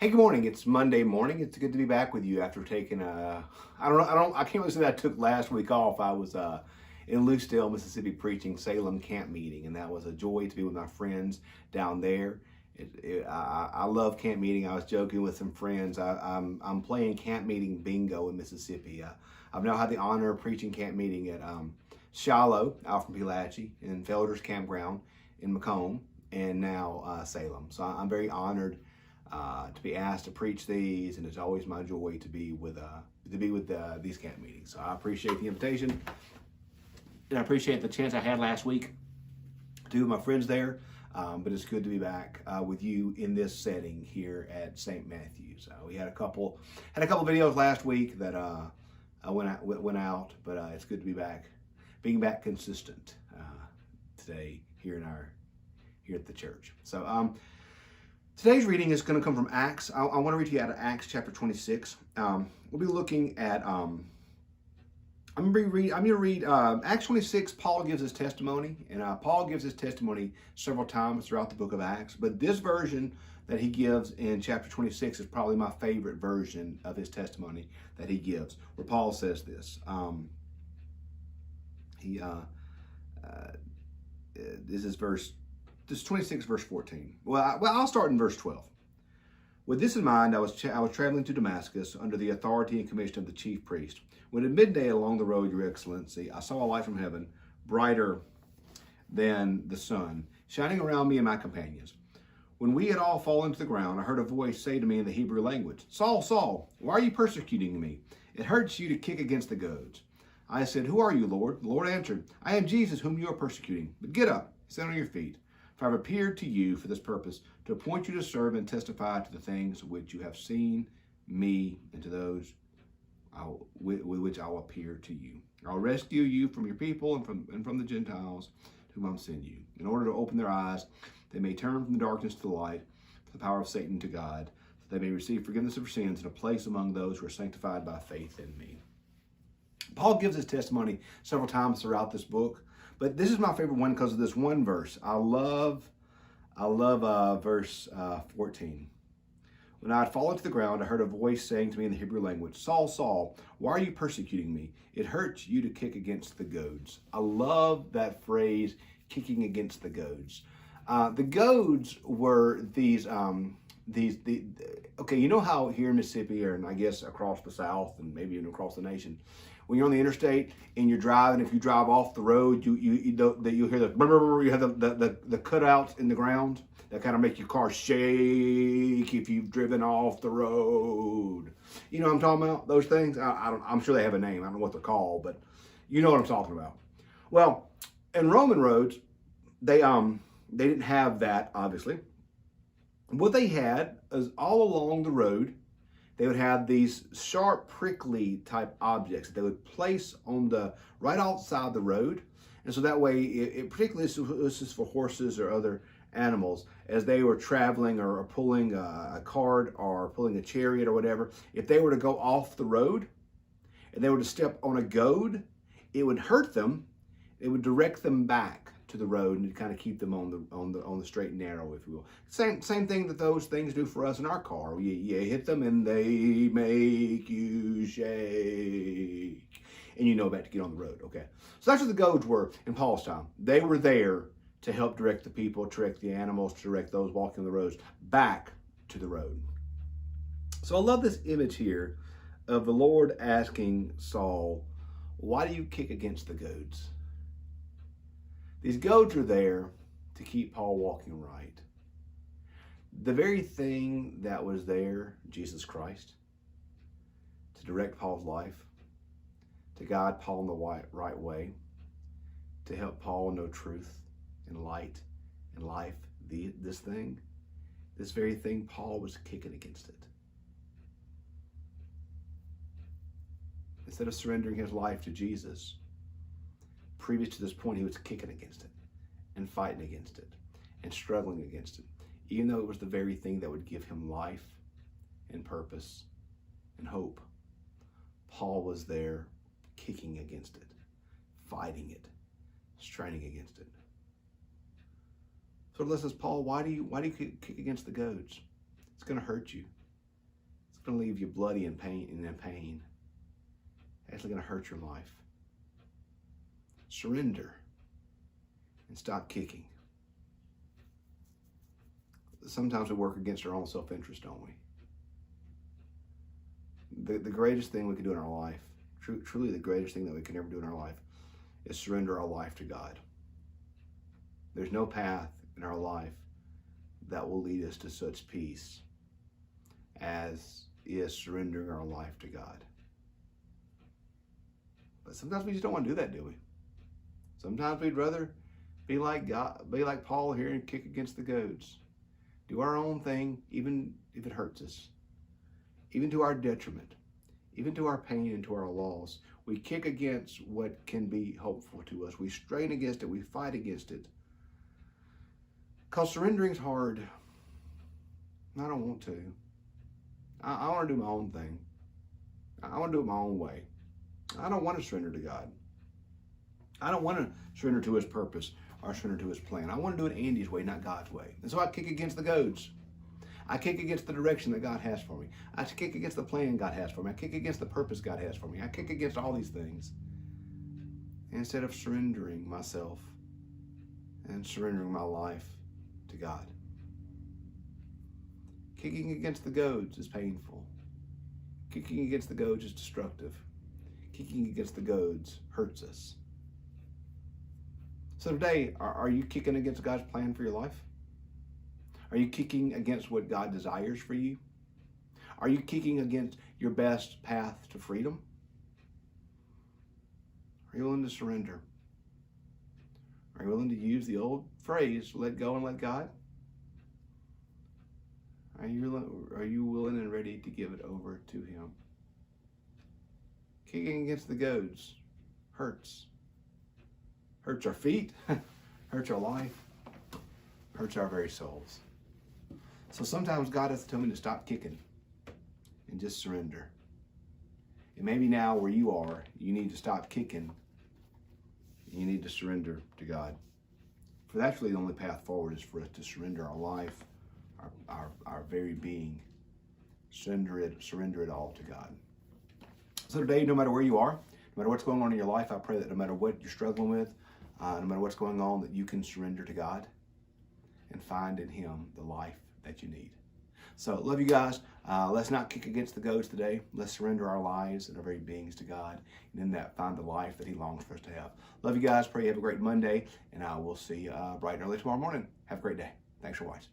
Hey, good morning. It's Monday morning. It's good to be back with you after taking I can't really say that I took last week off. I was in Lucedale, Mississippi, preaching Salem camp meeting, and that was a joy to be with my friends down there. I love camp meeting. I was joking with some friends. I'm playing camp meeting bingo in Mississippi. I've now had the honor of preaching camp meeting at Shiloh out from Pulaski and Felder's Campground in Macomb, and now Salem. So I'm very honored to be asked to preach these, and it's always my joy to be with these camp meetings. So I appreciate the invitation, and I appreciate the chance I had last week to be with my friends there. But it's good to be back with you in this setting here at St. Matthew's. We had a couple videos last week that went out, but it's good to be back, being back consistent today here at the church. So. Today's reading is going to come from Acts. I want to read to you out of Acts chapter 26. We'll be looking at, I'm going to read Acts 26. Paul gives his testimony, and Paul gives his testimony several times throughout the book of Acts. But this version that he gives in chapter 26 is probably my favorite version of his testimony that he gives, where Paul says this. This is This is 26, verse 14. Well, I'll start in verse 12. With this in mind, I was traveling to Damascus under the authority and commission of the chief priest. When at midday along the road, Your Excellency, I saw a light from heaven, brighter than the sun, shining around me and my companions. When we had all fallen to the ground, I heard a voice say to me in the Hebrew language, Saul, Saul, why are you persecuting me? It hurts you to kick against the goads. I said, Who are you, Lord? The Lord answered, I am Jesus, whom you are persecuting. But get up, stand on your feet. For I have appeared to you for this purpose, to appoint you to serve and testify to the things which you have seen me and to those with which I will appear to you. I'll rescue you from your people and from the Gentiles to whom I'll send you, in order to open their eyes, they may turn from the darkness to the light, from the power of Satan to God, that they may receive forgiveness of their sins and a place among those who are sanctified by faith in me. Paul gives his testimony several times throughout this book. But this is my favorite one because of this one verse. I love verse 14. When I had fallen to the ground, I heard a voice saying to me in the Hebrew language, Saul, Saul, why are you persecuting me? It hurts you to kick against the goads. I love that phrase, kicking against the goads. The goads were these, okay, you know how here in Mississippi, or I guess across the South and maybe even across the nation, when you're on the interstate and you're driving, if you drive off the road, you hear you have the cutouts in the ground that kind of make your car shake if you've driven off the road. You know what I'm talking about? Those things. I'm sure they have a name. I don't know what they're called, but you know what I'm talking about. Well, in Roman roads, they didn't have that, obviously. What they had is all along the road, they would have these sharp, prickly type objects that they would place on the right outside the road. And so that way, particularly this is for horses or other animals, as they were traveling or pulling a cart or pulling a chariot or whatever, if they were to go off the road and they were to step on a goad, it would hurt them. It would direct them back to the road and kind of keep them on the straight and narrow, if you will. Same thing that those things do for us in our car. You hit them and they make you shake, and you know about to get on the road. Okay, so that's what the goads were in Paul's time. They were there to help direct the people, direct the animals, direct those walking the roads back to the road. So I love this image here of the Lord asking Saul, "Why do you kick against the goads?" These goads are there to keep Paul walking right. The very thing that was there, Jesus Christ, to direct Paul's life, to guide Paul in the right way, to help Paul know truth and light and life, this very thing, Paul was kicking against it. Instead of surrendering his life to Jesus, previous to this point, he was kicking against it and fighting against it and struggling against it, even though it was the very thing that would give him life and purpose and hope. Paul was there kicking against it, fighting it, straining against it. So it says, Paul, why do you kick against the goads? It's going to hurt you. going to leave you bloody and in pain. Actually going to hurt your life. Surrender and stop kicking. Sometimes we work against our own self-interest, don't we? The greatest thing we can do in our life, truly the greatest thing that we can ever do in our life, is surrender our life to God. There's no path in our life that will lead us to such peace as is surrendering our life to God. But sometimes we just don't want to do that, do we? Sometimes we'd rather be like God, be like Paul here and kick against the goads. Do our own thing, even if it hurts us, even to our detriment, even to our pain and to our loss. We kick against what can be helpful to us. We strain against it. We fight against it. Because surrendering's hard. I don't want to. I want to do my own thing. I want to do it my own way. I don't want to surrender to God. I don't want to surrender to his purpose or surrender to his plan. I want to do it Andy's way, not God's way. And so I kick against the goads. I kick against the direction that God has for me. I kick against the plan God has for me. I kick against the purpose God has for me. I kick against all these things. Instead of surrendering myself and surrendering my life to God. Kicking against the goads is painful. Kicking against the goads is destructive. Kicking against the goads hurts us. So today, are you kicking against God's plan for your life? Are you kicking against what God desires for you? Are you kicking against your best path to freedom? Are you willing to surrender? Are you willing to use the old phrase, let go and let God? Are you willing and ready to give it over to him? Kicking against the goads hurts. Hurts our feet, hurts our life, hurts our very souls. So sometimes God has to tell me to stop kicking and just surrender. And maybe now where you are, you need to stop kicking. You need to surrender to God. For that's really the only path forward, is for us to surrender our life, our very being. Surrender it all to God. So today, no matter where you are, no matter what's going on in your life, I pray that no matter what you're struggling with, no matter what's going on, that you can surrender to God and find in him the life that you need. So love you guys. Let's not kick against the goads today. Let's surrender our lives and our very beings to God, and in that find the life that he longs for us to have. Love you guys. Pray you have a great Monday, and I will see you bright and early tomorrow morning. Have a great day. Thanks for watching.